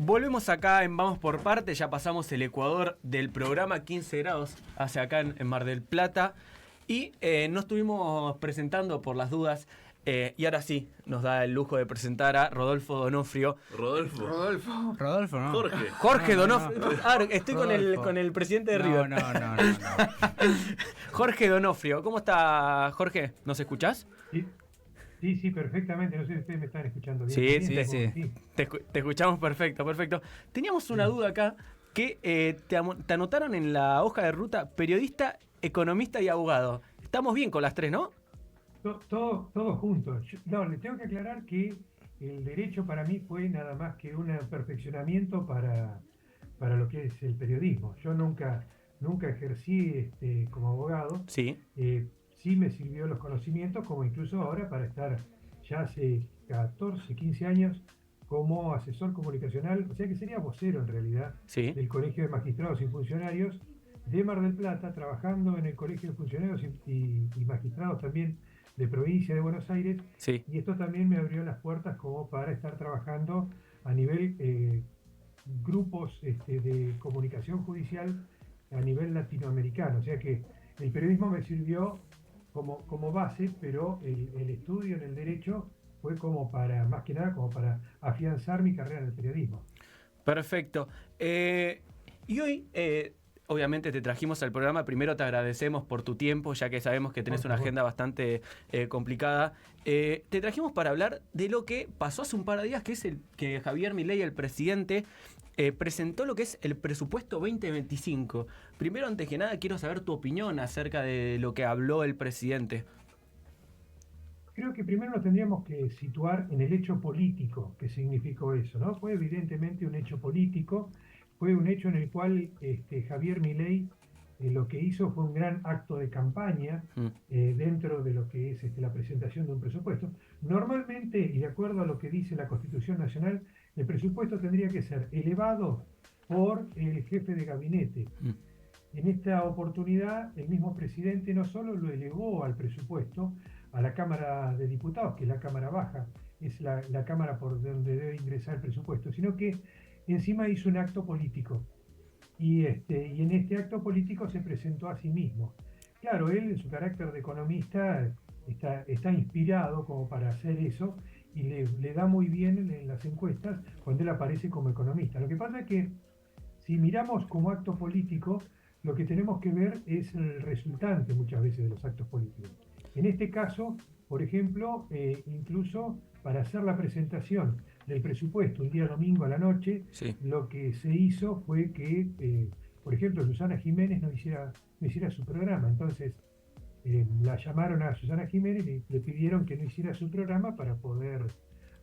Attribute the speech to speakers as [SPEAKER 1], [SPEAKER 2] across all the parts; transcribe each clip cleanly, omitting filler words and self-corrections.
[SPEAKER 1] Volvemos acá en Vamos por Parte, ya pasamos el Ecuador del programa 15 grados hacia acá en Mar del Plata y nos estuvimos presentando por las dudas y ahora sí nos da el lujo de presentar a Rodolfo Donofrio.
[SPEAKER 2] Rodolfo, ¿no?
[SPEAKER 1] Jorge Donofrio. Estoy con el presidente de River.
[SPEAKER 2] No.
[SPEAKER 1] Jorge Donofrio. ¿Cómo está, Jorge? ¿Nos escuchás?
[SPEAKER 3] Sí, perfectamente. No sé si ustedes me están escuchando bien.
[SPEAKER 1] Sí. Te escuchamos perfecto. Teníamos una duda acá que te anotaron en la hoja de ruta periodista, economista y abogado. Estamos bien con las tres, ¿no?
[SPEAKER 3] Todos juntos. Le tengo que aclarar que el derecho para mí fue nada más que un perfeccionamiento para lo que es el periodismo. Yo nunca ejercí como abogado.
[SPEAKER 1] Sí.
[SPEAKER 3] Sí me sirvió los conocimientos, como incluso ahora para estar ya hace 14, 15 años como asesor comunicacional, o sea que sería vocero en realidad,
[SPEAKER 1] sí,
[SPEAKER 3] del Colegio de Magistrados y Funcionarios de Mar del Plata, trabajando en el Colegio de Funcionarios y Magistrados también de provincia de Buenos Aires,
[SPEAKER 1] sí.
[SPEAKER 3] Y esto también me abrió las puertas como para estar trabajando a nivel grupos de comunicación judicial a nivel latinoamericano, o sea que el periodismo me sirvió como base, pero el estudio en el derecho fue como para, más que nada, como para afianzar mi carrera en el periodismo.
[SPEAKER 1] Perfecto. Y hoy, obviamente, te trajimos al programa. Primero te agradecemos por tu tiempo, ya que sabemos que tenés una agenda bastante complicada. Te trajimos para hablar de lo que pasó hace un par de días, que es que Javier Milei, el presidente, presentó lo que es el presupuesto 2025. Primero, antes que nada, quiero saber tu opinión acerca de lo que habló el presidente.
[SPEAKER 3] Creo que primero nos tendríamos que situar en el hecho político que significó eso, ¿no? Fue evidentemente un hecho político, fue un hecho en el cual Javier Milei lo que hizo fue un gran acto de campaña dentro de lo que es la presentación de un presupuesto. Normalmente, y de acuerdo a lo que dice la Constitución Nacional, el presupuesto tendría que ser elevado por el jefe de gabinete. En esta oportunidad, el mismo presidente no solo lo elevó al presupuesto, a la Cámara de Diputados, que es la Cámara Baja, es la Cámara por donde debe ingresar el presupuesto, sino que encima hizo un acto político. Y en este acto político se presentó a sí mismo. Claro, él en su carácter de economista está inspirado como para hacer eso y le da muy bien en las encuestas cuando él aparece como economista. Lo que pasa es que si miramos como acto político, lo que tenemos que ver es el resultante muchas veces de los actos políticos. En este caso, por ejemplo, incluso para hacer la presentación del presupuesto un día domingo a la noche,
[SPEAKER 1] sí,
[SPEAKER 3] lo que se hizo fue que, por ejemplo, Susana Jiménez no hiciera su programa. Entonces, la llamaron a Susana Jiménez y le pidieron que no hiciera su programa para poder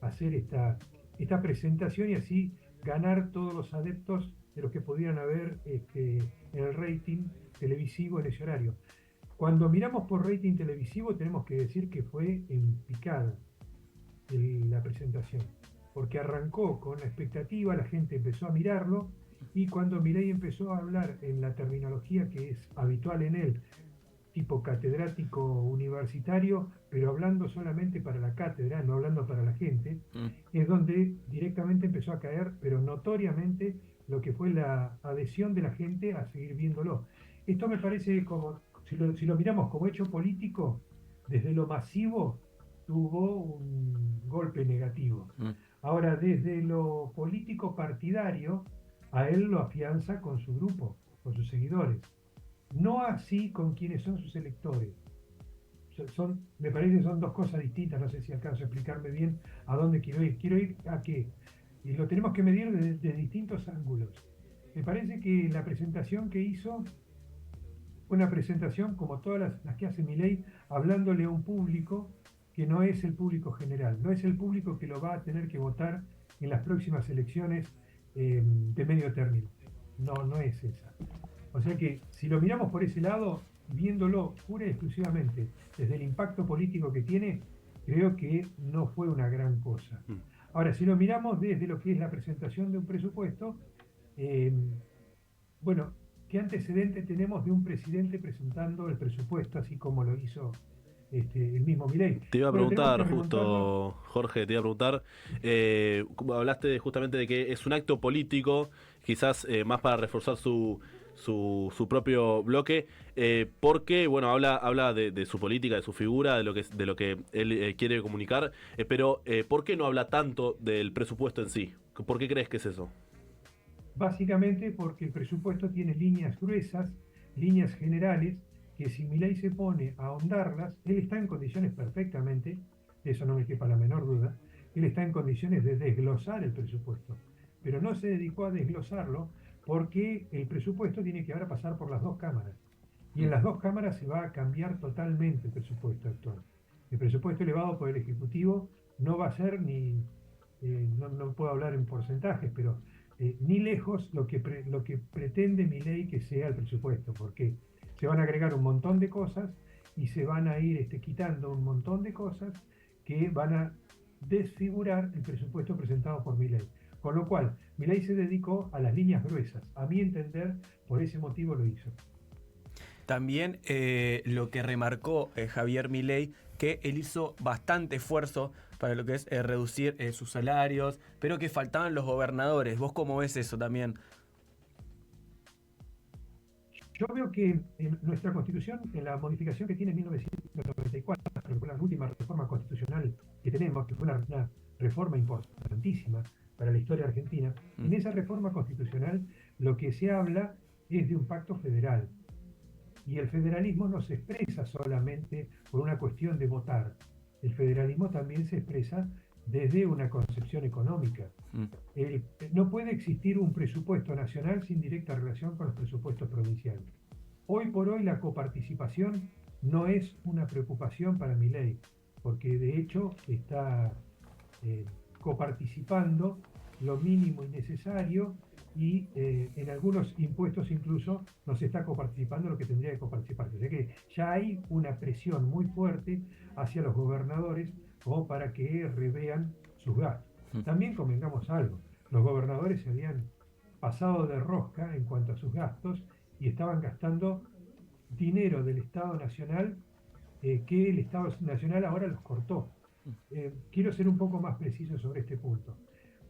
[SPEAKER 3] hacer esta presentación y así ganar todos los adeptos de los que pudieran haber en el rating televisivo en ese horario. Cuando miramos por rating televisivo tenemos que decir que fue en picada la presentación, porque arrancó con la expectativa, la gente empezó a mirarlo y cuando Milei empezó a hablar en la terminología que es habitual en él, tipo catedrático universitario, pero hablando solamente para la cátedra, no hablando para la gente, es donde directamente empezó a caer, pero notoriamente, lo que fue la adhesión de la gente a seguir viéndolo. Esto me parece como, si lo miramos como hecho político, desde lo masivo tuvo un golpe negativo. Ahora, desde lo político partidario, a él lo afianza con su grupo, con sus seguidores. No así con quienes son sus electores. Me parece que son dos cosas distintas, no sé si alcanzo a explicarme bien a dónde quiero ir. Quiero ir a que lo tenemos que medir desde distintos ángulos. Me parece que la presentación que hizo fue una presentación como todas las que hace Milei, hablándole a un público que no es el público general, no es el público que lo va a tener que votar en las próximas elecciones de medio término. No es esa. O sea que si lo miramos por ese lado, viéndolo pura y exclusivamente desde el impacto político que tiene, creo que no fue una gran cosa. Ahora, si lo miramos desde lo que es la presentación de un presupuesto, bueno, ¿qué antecedente tenemos de un presidente presentando el presupuesto así como lo hizo el mismo Milei.
[SPEAKER 4] Te iba a
[SPEAKER 3] Pero tenemos
[SPEAKER 4] preguntar
[SPEAKER 3] que remontarnos.
[SPEAKER 4] justo, Jorge, te iba a preguntar, como hablaste justamente de que es un acto político, quizás más para reforzar su propio bloque, porque, bueno, habla de su política, de su figura, de lo que él quiere comunicar, pero ¿por qué no habla tanto del presupuesto en sí? ¿Por qué crees que es eso?
[SPEAKER 3] Básicamente porque el presupuesto tiene líneas gruesas, líneas generales, que si Milei se pone a ahondarlas, él está en condiciones perfectamente, de eso no me quepa la menor duda, él está en condiciones de desglosar el presupuesto, pero no se dedicó a desglosarlo porque el presupuesto tiene que ahora pasar por las dos cámaras. Y en las dos cámaras se va a cambiar totalmente el presupuesto actual. El presupuesto elevado por el Ejecutivo no va a ser ni, no puedo hablar en porcentajes, pero ni lejos lo que pretende mi ley que sea el presupuesto, porque se van a agregar un montón de cosas y se van a ir quitando un montón de cosas que van a desfigurar el presupuesto presentado por mi ley. Con lo cual, mi ley se dedicó a las líneas gruesas. A mi entender, por ese motivo lo hizo.
[SPEAKER 1] También lo que remarcó Javier Milei, que él hizo bastante esfuerzo para lo que es reducir sus salarios, pero que faltaban los gobernadores. ¿Vos cómo ves eso también?
[SPEAKER 3] Yo veo que en nuestra Constitución, en la modificación que tiene en 1994, que fue la última reforma constitucional que tenemos, que fue una reforma importantísima para la historia argentina, en esa reforma constitucional lo que se habla es de un pacto federal. Y el federalismo no se expresa solamente por una cuestión de votar. El federalismo también se expresa desde una concepción económica. No puede existir un presupuesto nacional sin directa relación con los presupuestos provinciales. Hoy por hoy la coparticipación no es una preocupación para mi ley, porque de hecho está coparticipando lo mínimo y necesario y en algunos impuestos incluso no se está coparticipando lo que tendría que coparticiparse. O sea que ya hay una presión muy fuerte hacia los gobernadores como para que revean sus gastos. También convengamos algo, los gobernadores se habían pasado de rosca en cuanto a sus gastos y estaban gastando dinero del Estado Nacional que el Estado Nacional ahora los cortó. Quiero ser un poco más preciso sobre este punto.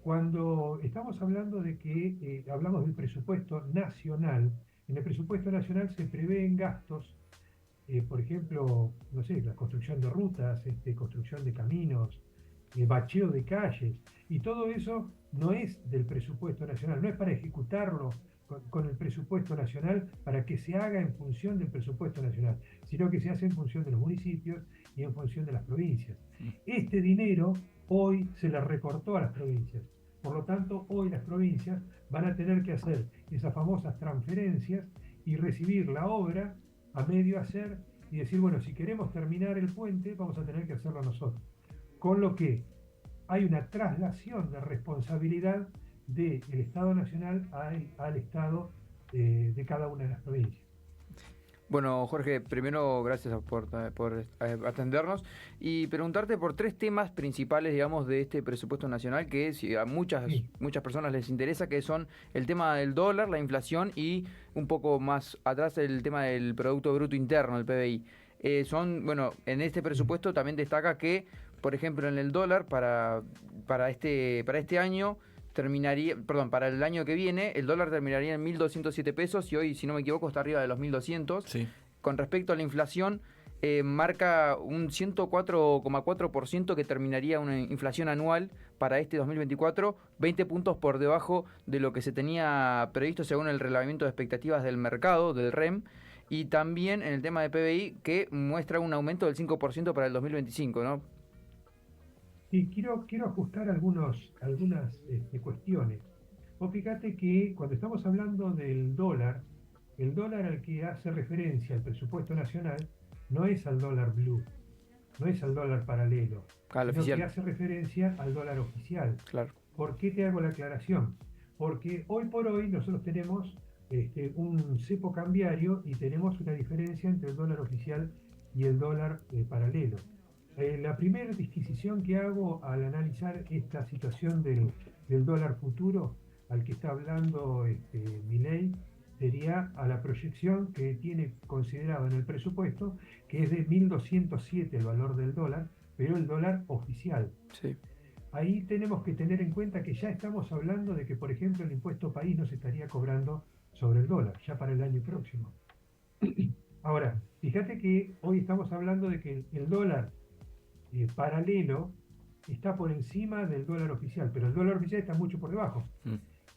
[SPEAKER 3] Cuando estamos hablando de que hablamos del presupuesto nacional, en el presupuesto nacional se prevén gastos, por ejemplo, no sé, la construcción de rutas, construcción de caminos, bacheo de calles, y todo eso no es del presupuesto nacional, no es para ejecutarlo con el presupuesto nacional para que se haga en función del presupuesto nacional, sino que se hace en función de los municipios y en función de las provincias. Este dinero hoy se le recortó a las provincias. Por lo tanto, hoy las provincias van a tener que hacer esas famosas transferencias y recibir la obra a medio hacer y decir, bueno, si queremos terminar el puente, vamos a tener que hacerlo nosotros. Con lo que hay una traslación de responsabilidad del Estado Nacional al Estado de cada una de las provincias.
[SPEAKER 2] Bueno, Jorge, primero gracias por atendernos y preguntarte por tres temas principales, digamos, de este presupuesto nacional que a muchas personas les interesa, que son el tema del dólar, la inflación y un poco más atrás el tema del Producto Bruto Interno, el PBI. Bueno, en este presupuesto también destaca que, por ejemplo, en el dólar para este año para el año que viene, el dólar terminaría en 1.207 pesos y hoy, si no me equivoco, está arriba de los 1.200.
[SPEAKER 1] Sí.
[SPEAKER 2] Con respecto a la inflación, marca un 104,4% que terminaría una inflación anual para este 2024, 20 puntos por debajo de lo que se tenía previsto según el reglamento de expectativas del mercado, del REM, y también en el tema de PBI, que muestra un aumento del 5% para el 2025, ¿no?
[SPEAKER 3] Sí, quiero ajustar algunas cuestiones. Vos fíjate que cuando estamos hablando del dólar, el dólar al que hace referencia el presupuesto nacional no es al dólar blue, no es al dólar paralelo, sino que hace referencia al dólar oficial.
[SPEAKER 2] Claro.
[SPEAKER 3] ¿Por qué te hago la aclaración? Porque hoy por hoy nosotros tenemos un cepo cambiario y tenemos una diferencia entre el dólar oficial y el dólar paralelo. La primera disquisición que hago al analizar esta situación del dólar futuro al que está hablando Milei sería a la proyección que tiene considerado en el presupuesto, que es de 1.207 el valor del dólar, pero el dólar oficial.
[SPEAKER 2] Sí.
[SPEAKER 3] Ahí tenemos que tener en cuenta que ya estamos hablando de que, por ejemplo, el impuesto país no se estaría cobrando sobre el dólar, ya para el año próximo. Ahora, fíjate que hoy estamos hablando de que el dólar paralelo está por encima del dólar oficial, pero el dólar oficial está mucho por debajo.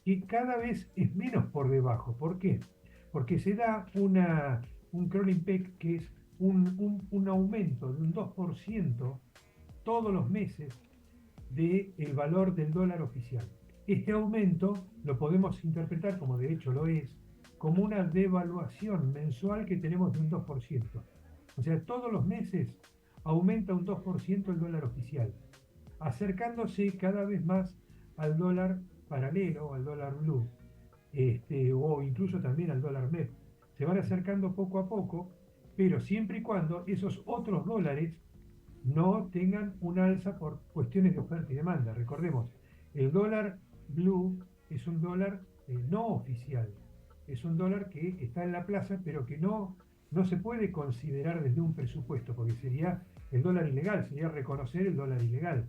[SPEAKER 3] Y cada vez es menos por debajo. ¿Por qué? Porque se da un crawling peg que es un aumento de un 2% todos los meses del valor del dólar oficial. Este aumento lo podemos interpretar, como de hecho lo es, como una devaluación mensual que tenemos de un 2%. O sea, todos los meses aumenta un 2% el dólar oficial, acercándose cada vez más al dólar paralelo, al dólar blue, o incluso también al dólar MEP. Se van acercando poco a poco, pero siempre y cuando esos otros dólares no tengan un alza por cuestiones de oferta y demanda. Recordemos, el dólar blue es un dólar no oficial, es un dólar que está en la plaza, pero que no se puede considerar desde un presupuesto, porque sería el dólar ilegal, sería reconocer el dólar ilegal.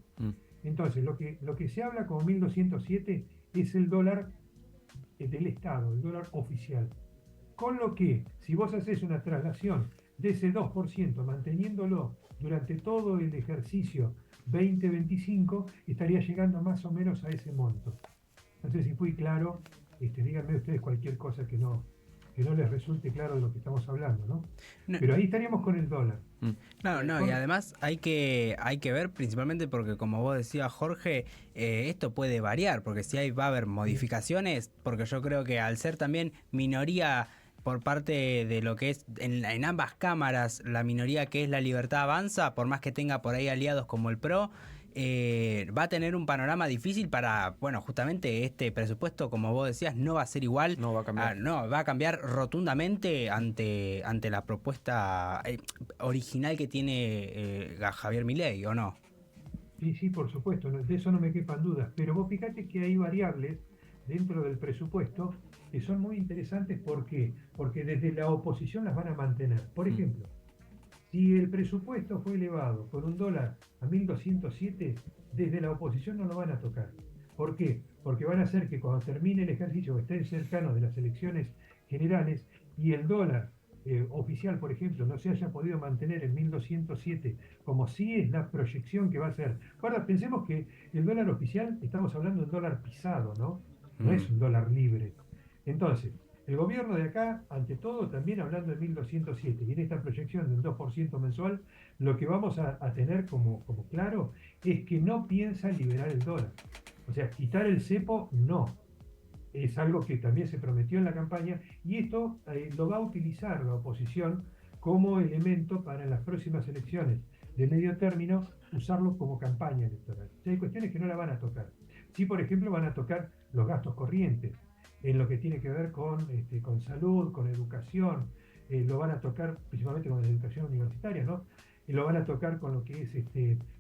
[SPEAKER 3] Entonces, lo que se habla como 1.207 es el dólar del Estado, el dólar oficial. Con lo que, si vos haces una traslación de ese 2%, manteniéndolo durante todo el ejercicio 2025, estaría llegando más o menos a ese monto. No sé si fui claro, díganme ustedes cualquier cosa que no les resulte claro de lo que estamos hablando, ¿no? Pero ahí estaríamos con el dólar.
[SPEAKER 5] No, y además hay que ver principalmente porque, como vos decías, Jorge, esto puede variar, porque si va a haber modificaciones, porque yo creo que al ser también minoría por parte de lo que es en ambas cámaras, la minoría que es La Libertad Avanza, por más que tenga por ahí aliados como el PRO, va a tener un panorama difícil para, bueno, justamente este presupuesto, como vos decías, no va a ser igual.
[SPEAKER 2] No va a cambiar.
[SPEAKER 5] Va a cambiar rotundamente ante la propuesta original que tiene Javier Milei, ¿o no?
[SPEAKER 3] Sí, por supuesto, de eso no me quepan dudas. Pero vos fíjate que hay variables dentro del presupuesto que son muy interesantes. ¿Por qué? Porque desde la oposición las van a mantener. Por ejemplo, si el presupuesto fue elevado por un dólar a 1.207, desde la oposición no lo van a tocar. ¿Por qué? Porque van a hacer que cuando termine el ejercicio, que estén cercanos de las elecciones generales, y el dólar oficial, por ejemplo, no se haya podido mantener en 1.207, como sí es la proyección que va a ser. Ahora, pensemos que el dólar oficial, estamos hablando de un dólar pisado, ¿no? No es un dólar libre. Entonces, el gobierno de acá, ante todo, también hablando de 1.207, y en esta proyección del 2% mensual, lo que vamos a tener como claro es que no piensa liberar el dólar. O sea, quitar el cepo, no. Es algo que también se prometió en la campaña, y esto lo va a utilizar la oposición como elemento para las próximas elecciones de medio término, usarlo como campaña electoral. O sea, hay cuestiones que no la van a tocar. Sí, por ejemplo, van a tocar los gastos corrientes, en lo que tiene que ver con salud, con educación, lo van a tocar principalmente con la educación universitaria, ¿no? Lo van a tocar con lo que es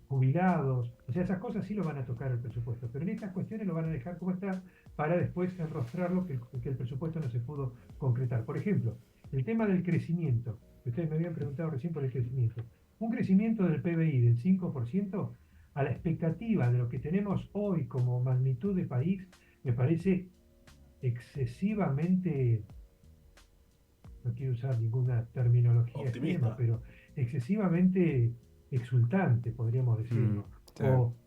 [SPEAKER 3] jubilados, o sea, esas cosas sí lo van a tocar el presupuesto, pero en estas cuestiones lo van a dejar como está para después enrostrarlo que el presupuesto no se pudo concretar. Por ejemplo, el tema del crecimiento, que ustedes me habían preguntado recién por el crecimiento. Un crecimiento del PBI del 5% a la expectativa de lo que tenemos hoy como magnitud de país, me parece excesivamente, no quiero usar ninguna terminología extrema, pero excesivamente exultante, podríamos decirlo,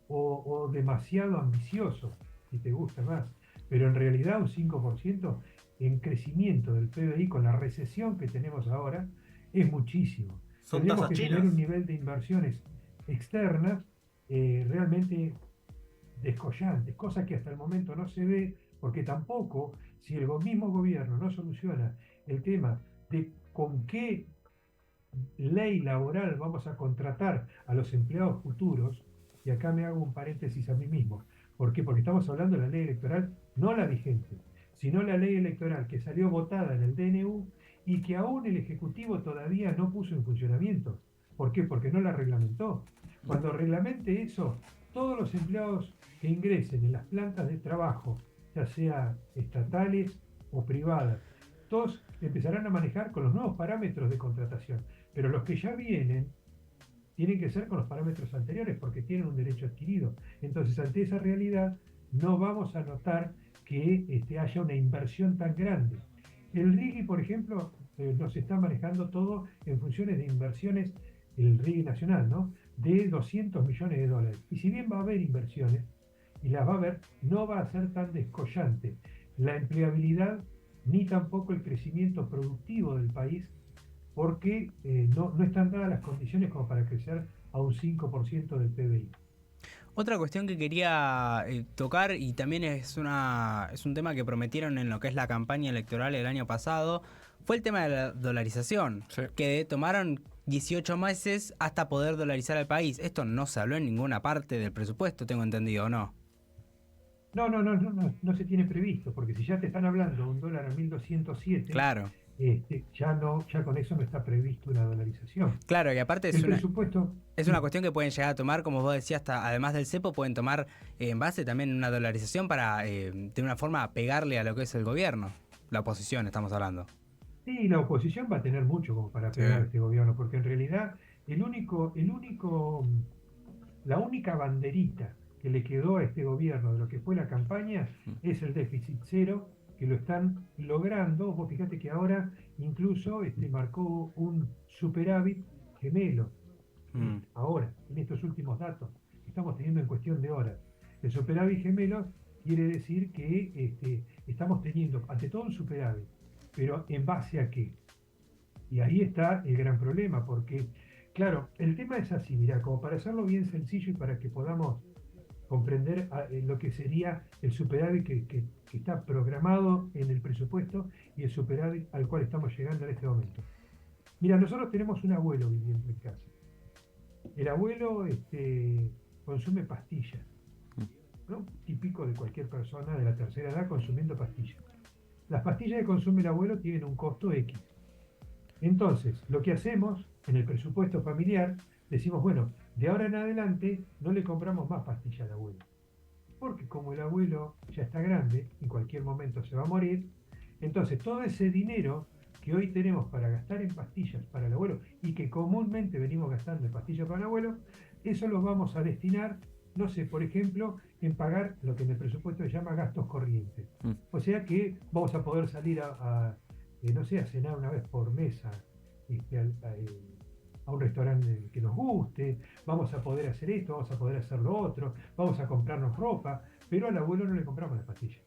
[SPEAKER 3] o demasiado ambicioso, si te gusta más, pero en realidad un 5% en crecimiento del PBI con la recesión que tenemos ahora es muchísimo. Tendríamos que tener un nivel de inversiones externas realmente descollantes, cosa que hasta el momento no se ve, porque tampoco, si el mismo gobierno no soluciona el tema de con qué ley laboral vamos a contratar a los empleados futuros, y acá me hago un paréntesis a mí mismo. ¿Por qué? Porque estamos hablando de la ley electoral, no la vigente, sino la ley electoral que salió votada en el DNU y que aún el Ejecutivo todavía no puso en funcionamiento. ¿Por qué? Porque no la reglamentó. Cuando reglamente eso, todos los empleados que ingresen en las plantas de trabajo, ya sea estatales o privadas, costos empezarán a manejar con los nuevos parámetros de contratación, pero los que ya vienen tienen que ser con los parámetros anteriores porque tienen un derecho adquirido. Entonces, ante esa realidad, no vamos a notar que haya una inversión tan grande. El RIGI, por ejemplo, nos está manejando todo en funciones de inversiones, el RIGI nacional, ¿no? De 200 millones de dólares. Y si bien va a haber inversiones, y las va a haber, no va a ser tan descollante la empleabilidad ni tampoco el crecimiento productivo del país, porque no están dadas las condiciones como para crecer a un 5% del PBI.
[SPEAKER 5] Otra cuestión que quería tocar, y también es un tema que prometieron en lo que es la campaña electoral el año pasado, fue el tema de la dolarización,
[SPEAKER 1] sí,
[SPEAKER 5] que tomaron 18 meses hasta poder dolarizar al país. Esto no se habló en ninguna parte del presupuesto, tengo entendido, ¿o no?
[SPEAKER 3] No se tiene previsto, porque si ya te están hablando de un dólar a 1.207,
[SPEAKER 5] Claro.
[SPEAKER 3] Ya con eso no está previsto una dolarización.
[SPEAKER 5] Claro, y aparte
[SPEAKER 3] El presupuesto
[SPEAKER 5] es una cuestión que pueden llegar a tomar, como vos decías, hasta, además del cepo, pueden tomar en base también una dolarización para de una forma pegarle a lo que es el gobierno, la oposición estamos hablando.
[SPEAKER 3] Sí, la oposición va a tener mucho como para pegar a este gobierno, porque en realidad la única banderita que le quedó a este gobierno de lo que fue la campaña es el déficit cero, que lo están logrando. Vos fíjate que ahora incluso marcó un superávit gemelo. Ahora, en estos últimos datos que estamos teniendo en cuestión de horas. El superávit gemelo quiere decir que estamos teniendo ante todo un superávit, pero ¿en base a qué? Y ahí está el gran problema, porque, claro, el tema es así, mirá, como para hacerlo bien sencillo y para que podamos comprender lo que sería el superávit que está programado en el presupuesto y el superávit al cual estamos llegando en este momento. Mira, nosotros tenemos un abuelo viviendo en casa. El abuelo consume pastillas, ¿no? Típico de cualquier persona de la tercera edad consumiendo pastillas. Las pastillas que consume el abuelo tienen un costo X. Entonces, lo que hacemos en el presupuesto familiar, decimos, bueno, de ahora en adelante no le compramos más pastillas al abuelo. Porque como el abuelo ya está grande, en cualquier momento se va a morir, entonces todo ese dinero que hoy tenemos para gastar en pastillas para el abuelo y que comúnmente venimos gastando en pastillas para el abuelo, eso lo vamos a destinar, no sé, por ejemplo, en pagar lo que en el presupuesto se llama gastos corrientes. O sea que vamos a poder salir no sé, a cenar una vez por mes a un restaurante que nos guste, vamos a poder hacer esto, vamos a poder hacer lo otro, vamos a comprarnos ropa, pero al abuelo no le compramos las pastillas.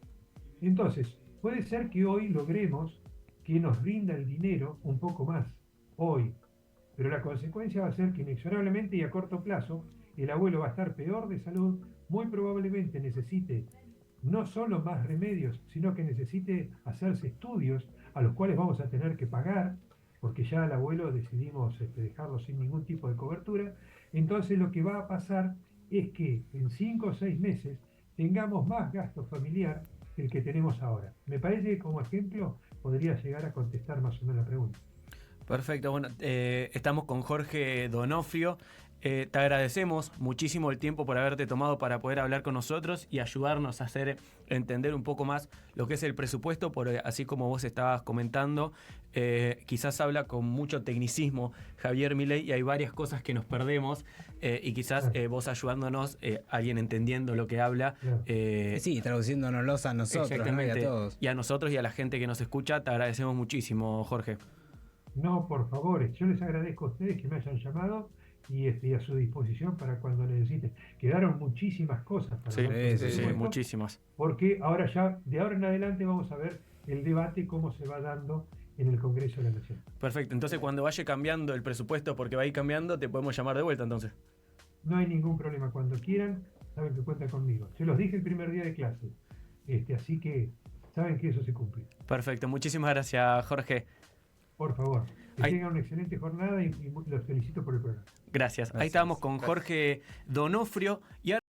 [SPEAKER 3] Entonces, puede ser que hoy logremos que nos rinda el dinero un poco más, hoy, pero la consecuencia va a ser que inexorablemente y a corto plazo, el abuelo va a estar peor de salud, muy probablemente necesite no solo más remedios, sino que necesite hacerse estudios a los cuales vamos a tener que pagar, porque ya al abuelo decidimos dejarlo sin ningún tipo de cobertura. Entonces lo que va a pasar es que en 5 o 6 meses tengamos más gasto familiar que el que tenemos ahora. Me parece que como ejemplo podría llegar a contestar más o menos la pregunta.
[SPEAKER 1] Perfecto, bueno, estamos con Jorge Donofrio. Te agradecemos muchísimo el tiempo por haberte tomado para poder hablar con nosotros y ayudarnos a hacer entender un poco más lo que es el presupuesto, porque así como vos estabas comentando, quizás habla con mucho tecnicismo Javier Milei y hay varias cosas que nos perdemos y quizás vos ayudándonos, alguien entendiendo lo que habla.
[SPEAKER 5] Sí, traduciéndonos a nosotros, ¿no? Y a todos.
[SPEAKER 1] Y a nosotros y a la gente que nos escucha, te agradecemos muchísimo, Jorge.
[SPEAKER 3] No, por favor, yo les agradezco a ustedes que me hayan llamado y a su disposición para cuando necesiten. Quedaron muchísimas cosas para
[SPEAKER 1] sí, muchísimas.
[SPEAKER 3] Porque de ahora en adelante vamos a ver el debate cómo se va dando en el Congreso de la Nación.
[SPEAKER 1] Perfecto, entonces cuando vaya cambiando el presupuesto, porque va a ir cambiando, te podemos llamar de vuelta entonces.
[SPEAKER 3] No hay ningún problema, cuando quieran, saben que cuentan conmigo. Se los dije el primer día de clase, así que saben que eso se cumple.
[SPEAKER 1] Perfecto, muchísimas gracias, Jorge.
[SPEAKER 3] Por favor, que tengan una excelente jornada y los felicito por el programa.
[SPEAKER 1] Gracias. Ahí estábamos con Jorge Donofrio y ahora